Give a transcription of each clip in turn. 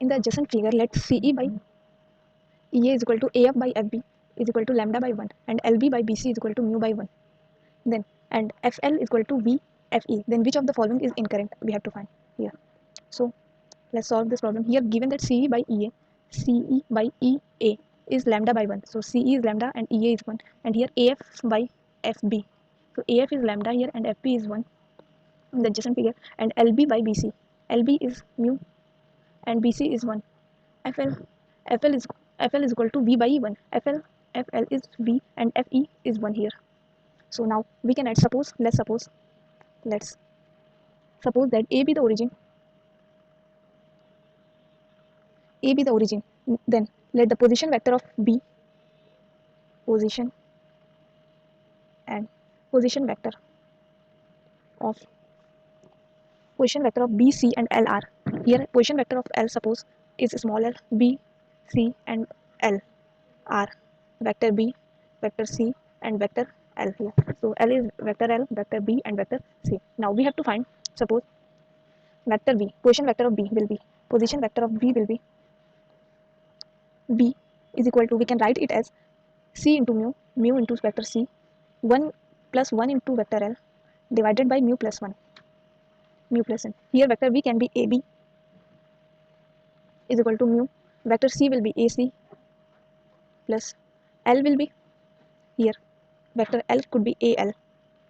In the adjacent figure, let CE by EA is equal to AF by FB is equal to lambda by 1 and LB by BC is equal to mu by 1. Then and FL is equal to VFE. Then which of the following is incorrect? We have to find here. So let's solve this problem. Here given that CE by EA is lambda by 1. So CE is lambda and EA is 1. And here AF by FB. So AF is lambda here and FB is 1 in the adjacent figure. And LB by BC. LB is mu and BC is 1. FL is equal to V by 1. FL is V and FE is 1 here. So now we can add let's suppose that A be the origin. Then let the position vector of B position vector of B, C and L are. Here position vector of L suppose is small l, B, C and L are vector B, vector C and vector L here. So L is vector L, vector B and vector C. Now we have to find, suppose vector B, position vector of B will be, position vector of B will be B is equal to, we can write it as C into mu into vector C, 1 plus 1 into vector L divided by mu plus n. Here vector B can be AB is equal to mu, vector C will be AC plus L will be, here vector L could be AL,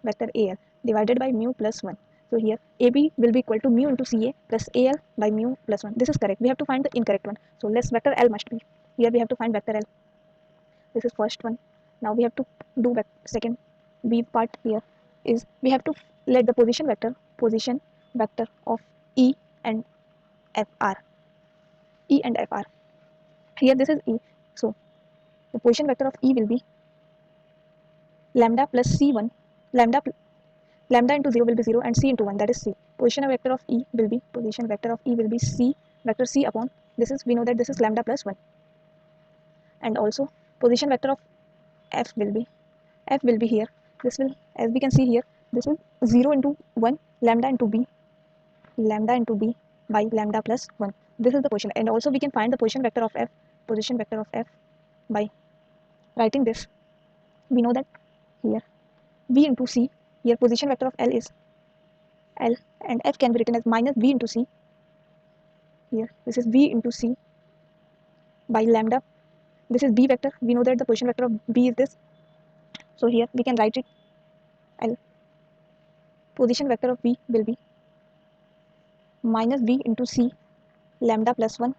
vector AL divided by mu plus 1. So here AB will be equal to mu into CA plus AL by mu plus 1. This is correct. We have to find the incorrect one. So let's vector L must be. Here we have to find vector L. This is first one. Now we have to do second B part. Here is we have to let the position vector of E and FR. Here this is E. So the position vector of E will be lambda plus C1, lambda into 0 will be 0 and C into 1, that is C. Position vector of E will be C, vector C upon, this is, we know that this is lambda plus 1. And also position vector of F will be here, this will, as we can see here, this is 0 into 1, lambda into B by lambda plus 1. This is the position. And also we can find the position vector of F by writing this. We know that here V into C, here position vector of L is L and F can be written as minus V into C. Here this is V into C by lambda. This is B vector. We know that the position vector of B is this. So here we can write it L. Position vector of B will be minus V into C lambda plus 1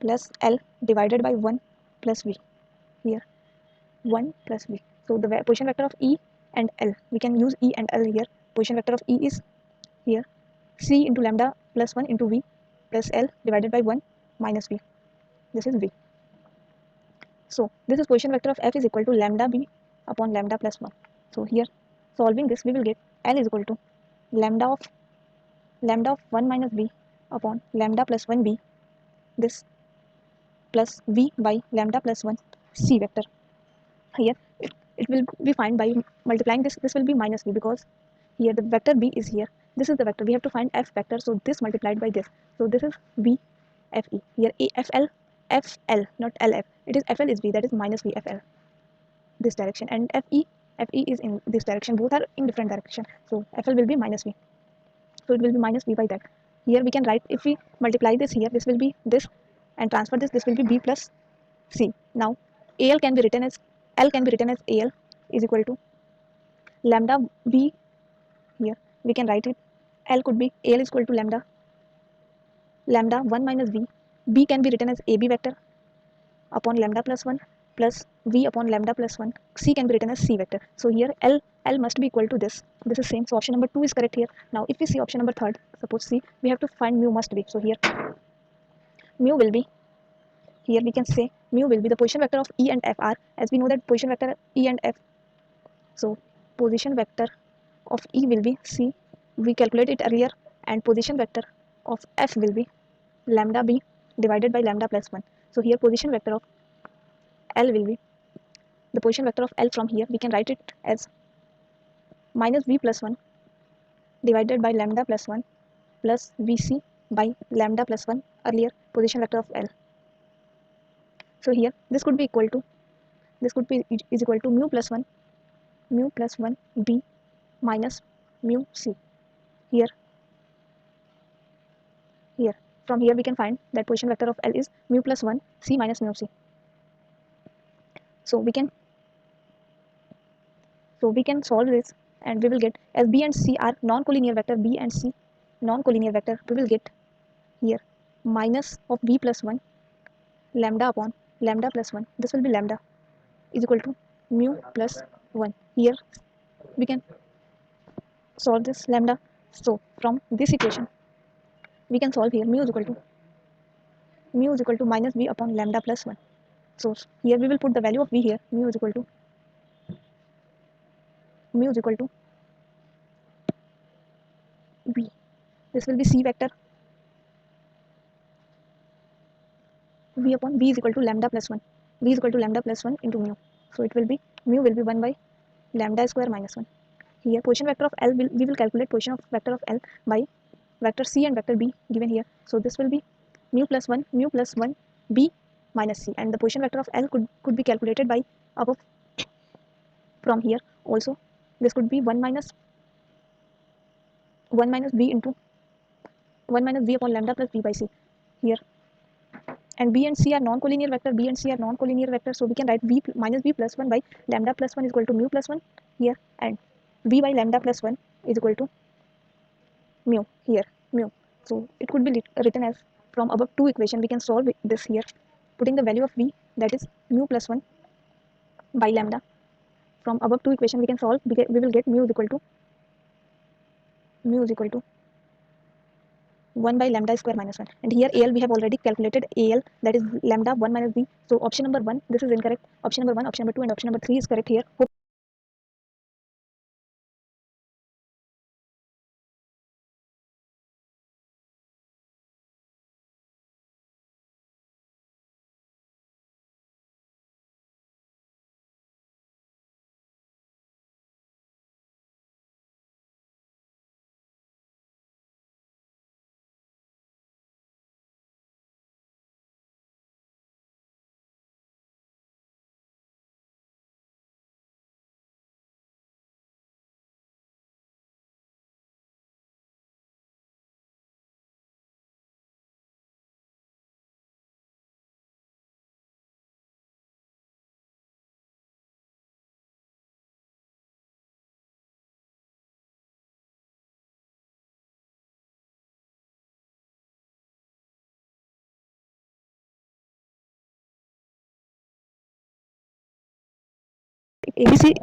plus L divided by 1 plus V. Here 1 plus V. So the position vector of E and L, we can use E and L here. Position vector of E is here C into lambda plus 1 into V plus L divided by 1 minus V. This is V. So this is position vector of F is equal to lambda B upon lambda plus 1. So here solving this we will get L is equal to lambda of 1 minus B upon lambda plus 1B, this plus V by lambda plus 1 C vector. Here it will be found by multiplying this will be minus V, because here the vector B is here, this is the vector, we have to find F vector, so this multiplied by this, so this is V FE. Here FL not LF, it is FL is V, that is minus V FL this direction, and FE is in this direction, both are in different direction, so FL will be minus V, so it will be minus V by that. Here we can write, if we multiply this here, this will be this, and transfer this will be B plus C. Now L can be written as AL is equal to lambda B. Here we can write it, L could be, AL is equal to lambda 1 minus V. B can be written as AB vector upon lambda plus 1 plus V upon lambda plus 1. C can be written as C vector. So here L must be equal to this is same. So option number 2 is correct here. Now if we see option number 3, suppose C, we have to find mu must be. So here mu will be, here we can say mu will be the position vector of E and F are, as we know that position vector E and F. So position vector of E will be C, we calculated it earlier, and position vector of F will be lambda B divided by lambda plus 1. So here position vector of L will be, the position vector of L from here we can write it as minus V plus 1 divided by lambda plus 1 plus VC by lambda plus 1 earlier position vector of L. So here this could be equal to is equal to mu plus 1 B minus mu C. Here from here we can find that position vector of L is mu plus 1 C minus mu C. So we can solve this, and we will get, as B and C are non-collinear vector, B and C non-collinear vector, we will get here minus of B plus 1 lambda upon lambda plus 1, this will be lambda, is equal to mu plus 1. Here we can solve this lambda. So from this equation we can solve here mu is equal to minus B upon lambda plus 1. So here we will put the value of V here, mu is equal to B. This will be C vector V upon B is equal to lambda plus 1. V is equal to lambda plus 1 into mu. So it will be mu will be 1 by lambda square minus 1. Here position vector of L we will calculate position vector of L by vector C and vector B given here. So this will be mu plus 1 B minus C, and the position vector of L could be calculated by above. From here also this could be 1 minus B into 1 minus B upon lambda plus B by C here. And B and C are non-collinear vector, so we can write V minus B plus 1 by lambda plus 1 is equal to mu plus 1 here, and V by lambda plus 1 is equal to mu here, mu. So it could be written as, from above two equation we can solve this here, putting the value of V, that is mu plus 1 by lambda. From above two equation we can solve, we will get mu is equal to 1 by lambda square minus 1, and here AL we have already calculated AL, that is lambda 1 minus B. So option number 1, this is incorrect. Option number 1, option number 2, and option number 3 is correct here. Hope ABC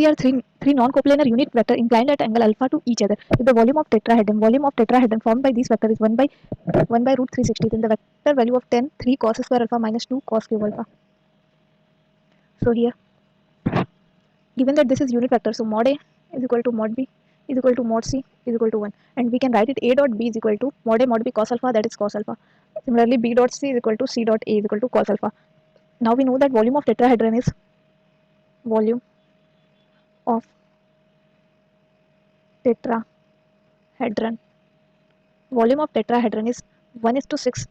are three non-coplanar unit vector inclined at angle alpha to each other. If the volume of tetrahedron formed by these vectors is 1 by root 360, then the vector value of 10 3 cos square alpha minus 2 cos cube alpha. So here, given that this is unit vector, so mod A is equal to mod B is equal to mod C is equal to 1, and we can write it A dot B is equal to mod A mod B cos alpha, that is cos alpha. Similarly, B dot C is equal to C dot A is equal to cos alpha. Now we know that volume of tetrahedron is volume of tetrahedron is 1 is to 6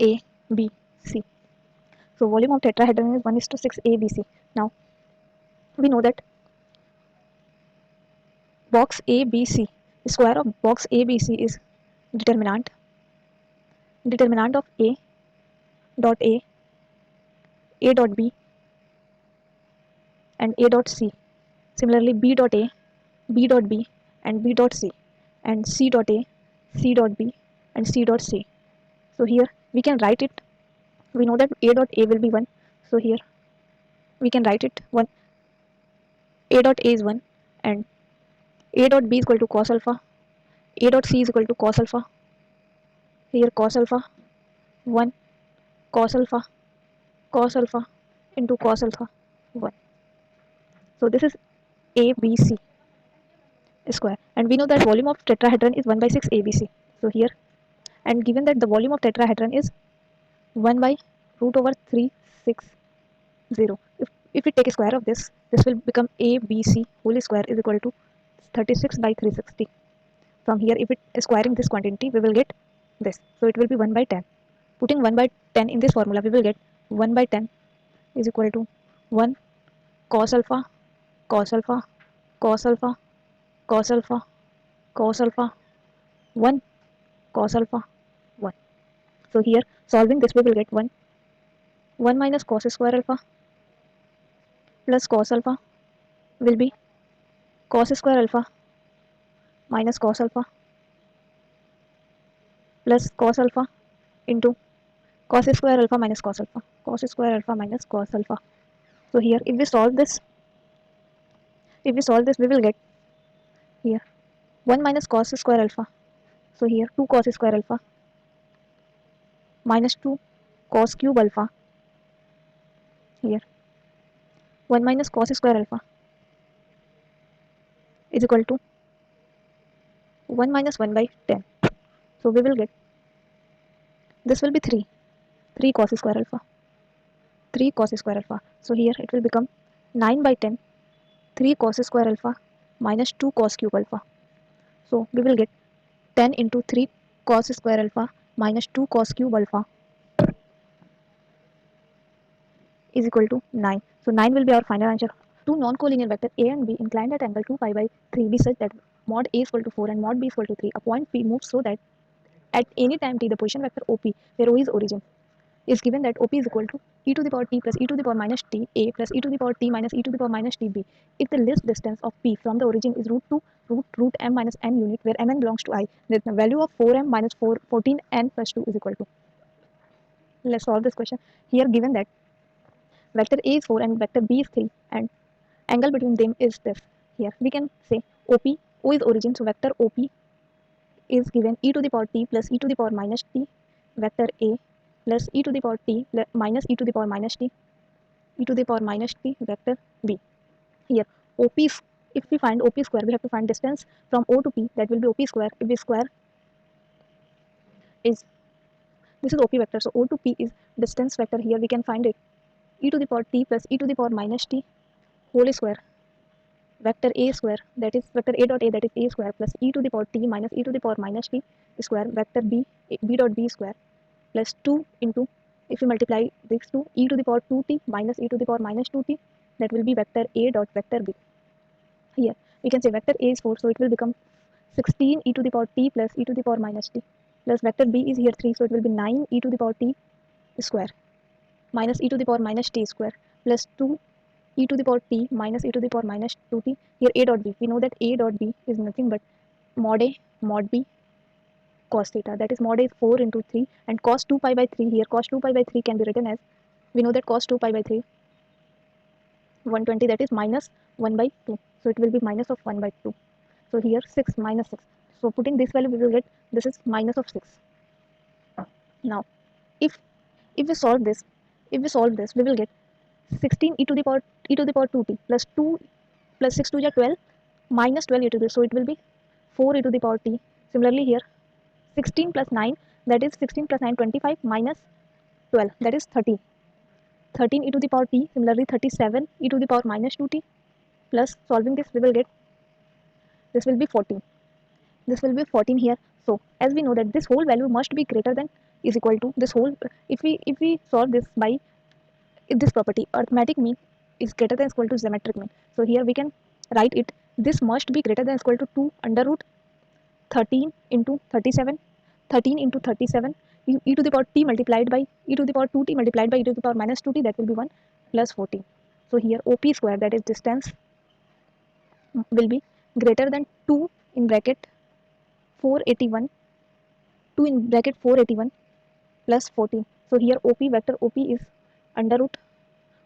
A B C. So volume of tetrahedron is 1 is to 6 A B C. Now we know that box A B C, square of box A B C is determinant of A dot A dot B, and A dot C. Similarly, B dot A, B dot B, and B dot C, and C dot A, C dot B, and C dot C. So here we can write it. We know that A dot A will be 1. So here we can write it 1. A dot A is 1, and A dot B is equal to cos alpha. A dot C is equal to cos alpha. Here cos alpha 1, cos alpha into cos alpha 1. So this is ABC square, and we know that volume of tetrahedron is 1 by 6 ABC. So here, and given that the volume of tetrahedron is 1 by root over 360, if we take a square of this will become ABC whole square is equal to 36 by 360. From here, if it is squaring this quantity, we will get this. So it will be 1 by 10. Putting 1 by 10 in this formula, we will get 1 by 10 is equal to 1 cos alpha, cos alpha, cos alpha, cos alpha, cos alpha, 1 cos alpha, 1. So here, solving this, we will get 1 minus cos square alpha plus cos alpha will be cos square alpha minus cos alpha plus cos alpha into cos square alpha minus cos alpha, cos square alpha minus cos alpha. So here, if we solve this, we will get here 1 minus cos square alpha. So here 2 cos square alpha minus 2 cos cube alpha. Here 1 minus cos square alpha is equal to 1 minus 1 by 10. So we will get, this will be 3 cos square alpha, 3 cos square alpha. So here it will become 9 by 10, 3 cos square alpha minus 2 cos cube alpha. So we will get 10 into 3 cos square alpha minus 2 cos cube alpha is equal to 9. So 9 will be our final answer. Two non-collinear vector A and B inclined at angle 2 pi by 3 be such that mod A is equal to 4 and mod B is equal to 3. A point P moves so that at any time t the position vector OP, where O is origin, is given that OP is equal to e to the power t plus e to the power minus t A plus e to the power t minus e to the power minus t B. If the least distance of P from the origin is root m minus n unit, where mn belongs to I, then the value of 4m minus 14n plus 2 is equal to. Let's solve this question. Here given that vector A is 4 and vector B is 3 and angle between them is this. Here we can say OP, O is origin, so vector OP is given e to the power t plus e to the power minus t vector A plus e to the power t minus e to the power minus t e to the power minus t vector B. Here OP is, if we find OP square, we have to find distance from O to P, that will be OP square. If we square is, this is OP vector, so O to P is distance vector. Here we can find it e to the power t plus e to the power minus t whole square vector A square, that is vector A dot A, that is A square, plus e to the power t minus e to the power minus t square vector B, B dot B square, plus 2 into, if we multiply these two, e to the power 2t minus e to the power minus 2t, that will be vector A dot vector B. Here we can say vector A is 4, so it will become 16 e to the power t plus e to the power minus t, plus vector B is here 3, so it will be 9 e to the power t square minus e to the power minus t square, plus 2 e to the power t minus e to the power minus 2t. Here A dot B, we know that A dot B is nothing but mod A mod B cos theta, that is mod A is 4 into 3 and cos 2 pi by 3. Here cos 2 pi by 3 can be written as, we know that cos 2 pi by 3 120, that is minus 1 by 2, so it will be minus of 1 by 2. So here 6 minus 6, so putting this value we will get, this is minus of 6. Now if we solve this, we will get 16 e to the power 2t plus 2 plus 6 to the 12 minus 12 e to the, so it will be 4 e to the power t. Similarly here 16 plus 9, that is 16 plus 9 25 minus 12, that is 30, 13 e to the power t. Similarly 37 e to the power minus 2t, plus solving this we will get, this will be 14, this will be 14 here. So as we know that this whole value must be greater than is equal to this whole, if we solve this by this property, arithmetic mean is greater than equal to geometric mean. So here we can write it, this must be greater than equal to 2 under root 13 into 37, 13 into 37 e to the power t multiplied by e to the power 2t multiplied by e to the power minus 2t, that will be 1 plus 14. So here OP square, that is distance, will be greater than 2 in bracket 481, 2 in bracket 481 plus 14. So here OP vector OP is under root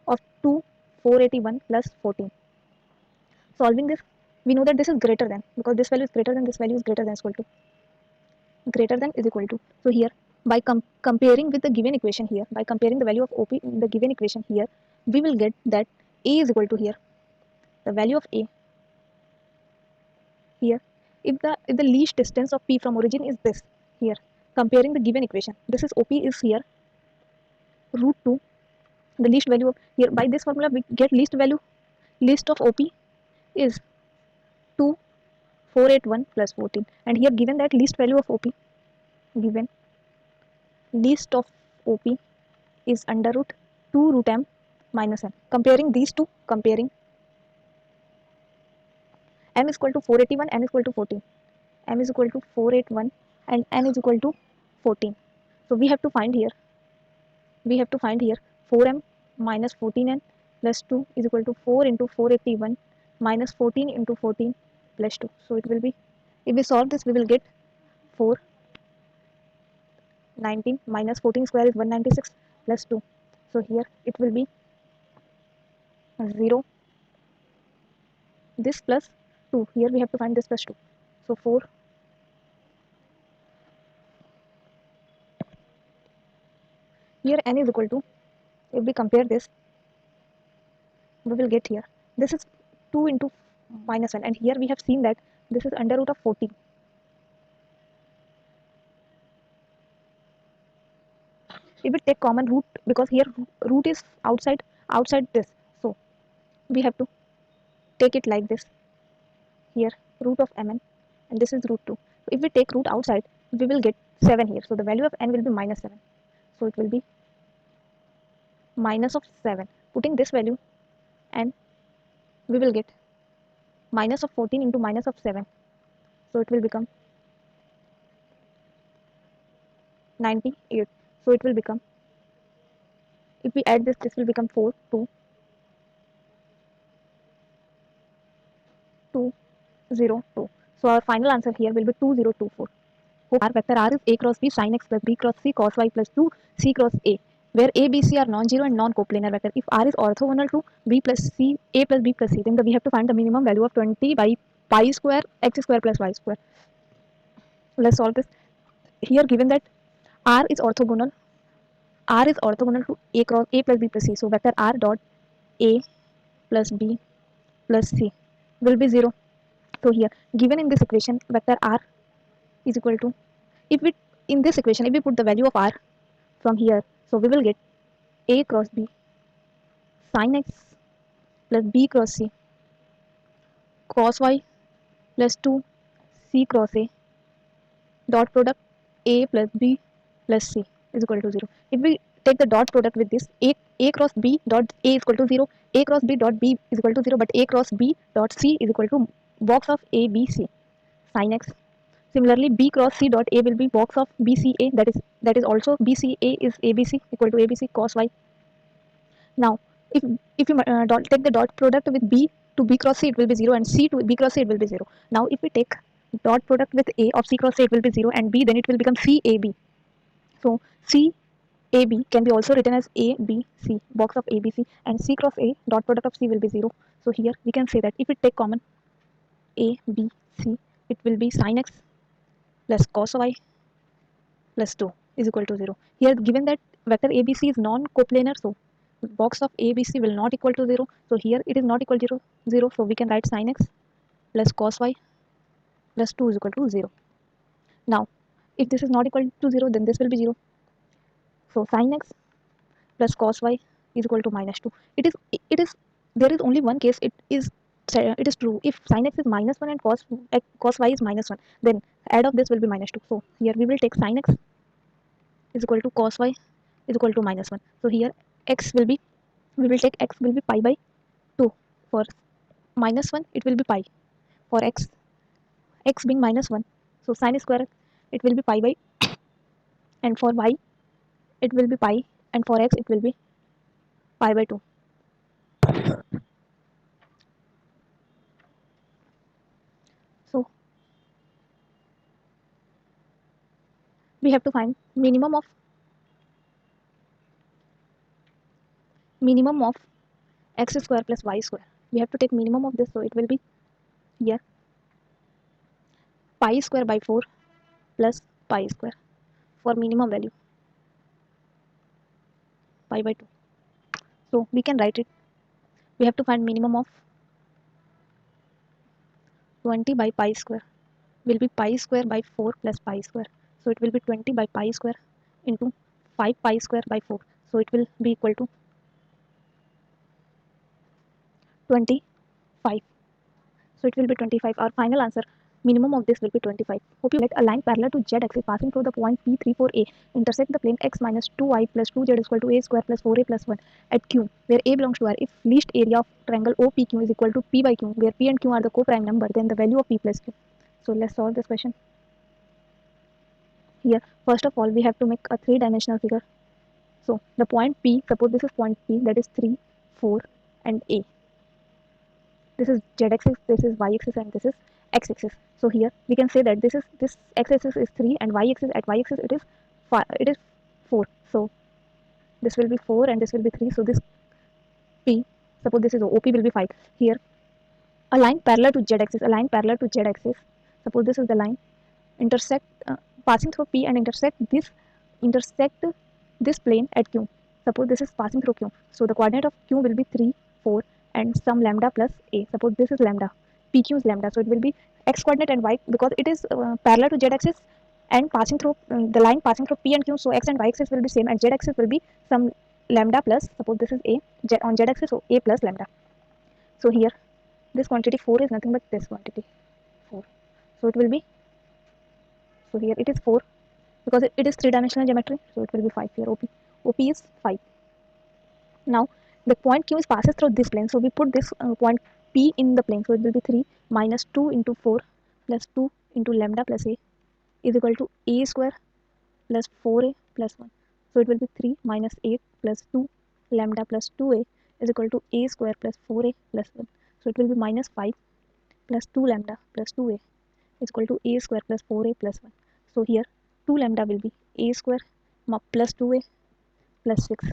of 2 481 plus 14. Solving this, we know that this is greater than, because this value is greater than, this value is greater than equal to, greater than is equal to. So here by comparing with the given equation, here by comparing the value of OP in the given equation, here we will get that A is equal to, here the value of A, here if the least distance of P from origin is this, here comparing the given equation, this is OP is here root 2, the least value of, here by this formula we get least value, least of OP is 2 481 plus 14. And here given that least value of OP, given least of OP is under root 2 root m minus n. Comparing these two, comparing m is equal to 481, n is equal to 14. M is equal to 481 and n is equal to 14. So we have to find here 4m minus 14n plus 2 is equal to 4 into 481 minus 14 into 14 plus 2. So it will be, if we solve this, we will get 419 minus 14 square is 196 plus 2. So here it will be 0, this plus 2. Here we have to find this plus 2. So 4. Here n is equal to, if we compare this, we will get here, this is 2 into minus 1, and here we have seen that this is under root of 14. If we take common root, because here root is outside this, so we have to take it like this, here root of mn, and this is root 2. So if we take root outside, we will get 7 here, so the value of n will be minus 7. So it will be minus of 7. Putting this value, and we will get minus of 14 into minus of 7, so it will become 98. So it will become, if we add this will become 4 2 2 0 2. So our final answer here will be 2024. R vector R is A cross B sin x plus B cross C cos y plus 2 C cross A, where A, B, C are non-zero and non-coplanar vector. If R is orthogonal to B plus C, A plus B plus C, then we have to find the minimum value of 20 by pi square x square plus y square. Let's solve this. Here given that R is orthogonal to A cross A plus B plus C. So vector R dot A plus B plus C will be 0. So here given in this equation, vector R is equal to, if we in this equation, if we put the value of R from here, so we will get A cross B sin x plus B cross C cos y plus 2 C cross A dot product A plus B plus C is equal to 0. If we take the dot product with this, A cross B dot A is equal to 0, A cross B dot B is equal to 0, but A cross B dot C is equal to box of A B C sin x. Similarly, B cross C dot A will be box of BCA, that is also BCA is ABC equal to ABC cos y. Now, if you take the dot product with B to B cross C, it will be 0, and C to B cross C, it will be 0. Now, if we take dot product with A of C cross A, it will be 0, and B, then it will become CAB. So, CAB can be also written as ABC, box of ABC, and C cross A, dot product of C will be 0. So, here we can say that if we take common ABC, it will be sin x plus cos y plus 2 is equal to 0. Here given that vector ABC is non-coplanar, so box of ABC will not equal to 0. So here it is not equal to 0. So we can write sin x plus cos y plus 2 is equal to 0. Now if this is not equal to 0, then this will be 0. So sin x plus cos y is equal to minus 2. It is there is only one case it is true. If sin x is minus 1 and cos y is minus 1, then add of this will be minus 2. So here we will take sin x is equal to cos y is equal to minus 1. So here x will be, we will take x will be pi by 2. For minus 1 it will be pi. For x being minus 1, so sin square it will be pi by, and for y it will be pi, and for x it will be pi by 2. So we have to find minimum of x square plus y square. We have to take minimum of this, so it will be here pi square by 4 plus pi square for minimum value pi by 2. So we can write it. We have to find minimum of 20 by pi square will be pi square by 4 plus pi square. So it will be 20 by pi square into 5 pi square by 4. So it will be equal to 25. So it will be 25. Our final answer Minimum of this will be 25. Hope you let a line parallel to z axis passing through the point P34A intersect the plane x minus 2y plus 2z is equal to a square plus 4a plus 1 at Q, where a belongs to R. If least area of triangle OPQ is equal to P by Q, where P and Q are the co-prime number, then the value of P plus Q. So let's solve this question. Here, first of all, we have to make a three-dimensional figure. So the point P, suppose this is point P, that is 3, 4, and A. This is z-axis, this is y-axis, and this is x-axis. So here we can say that this x-axis is 3 and y-axis it is 4. So this will be 4 and this will be 3. So this P, suppose this is OP will be 5. Here a line parallel to z-axis, suppose this is the line intersect passing through P and intersect this plane at Q. Suppose this is passing through Q. So the coordinate of Q will be 3, 4 and some lambda plus A. Suppose this is lambda. PQ is lambda. So it will be x coordinate and y because it is parallel to z axis and passing through the line passing through P and Q. So x and y axis will be same and z axis will be some lambda plus, suppose this is A, on z axis, so A plus lambda. So here this quantity 4 is nothing but this quantity 4. So it will be, so here it is 4 because it is three-dimensional geometry, so it will be 5 here. OP is 5. Now the point Q is passes through this plane, so we put this point P in the plane, so it will be 3 minus 2 into 4 plus 2 into lambda plus A is equal to A square plus 4A plus 1. So it will be 3 minus 8 plus 2 lambda plus 2A is equal to A square plus 4A plus 1. So it will be minus 5 plus 2 lambda plus 2A is equal to A square plus 4A plus 1. So here 2 lambda will be A square plus 2A plus 6.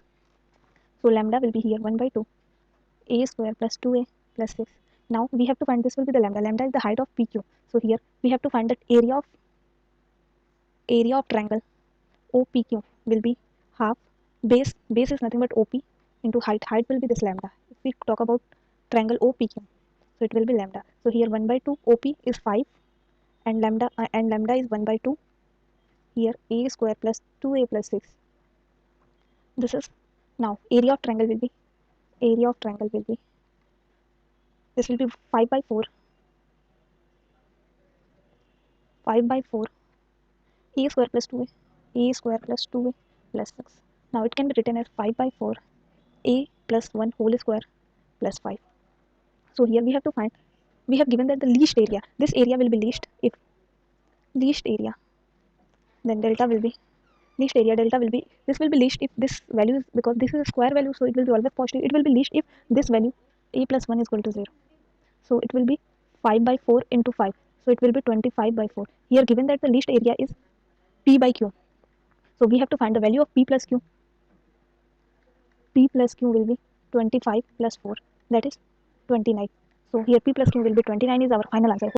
So lambda will be here 1 by 2 A square plus 2A plus 6. Now we have to find, this will be the lambda. Lambda is the height of PQ. So here we have to find that area of triangle OPQ will be half base is nothing but OP into height. Height will be this lambda. If we talk about triangle OPQ, so it will be lambda. So here 1 by 2 OP is 5 and lambda is 1 by 2. Here A square plus 2A plus 6. This is, now area of triangle will be this will be 5 by 4 A square plus 2A plus 6. Now it can be written as 5 by 4 A plus 1 whole square plus 5. So here we have to find, we have given that the least area, this area will be least if least area, then delta will be least area, delta will be, this will be least if this value is, because this is a square value, so it will be always positive. It will be least if this value A plus 1 is equal to 0. So it will be 5 by 4 into 5. So it will be 25 by 4. Here given that the least area is P by Q. So we have to find the value of P plus Q. P plus Q will be 25 plus 4, that is 29. So here P plus Q will be 29 is our final answer.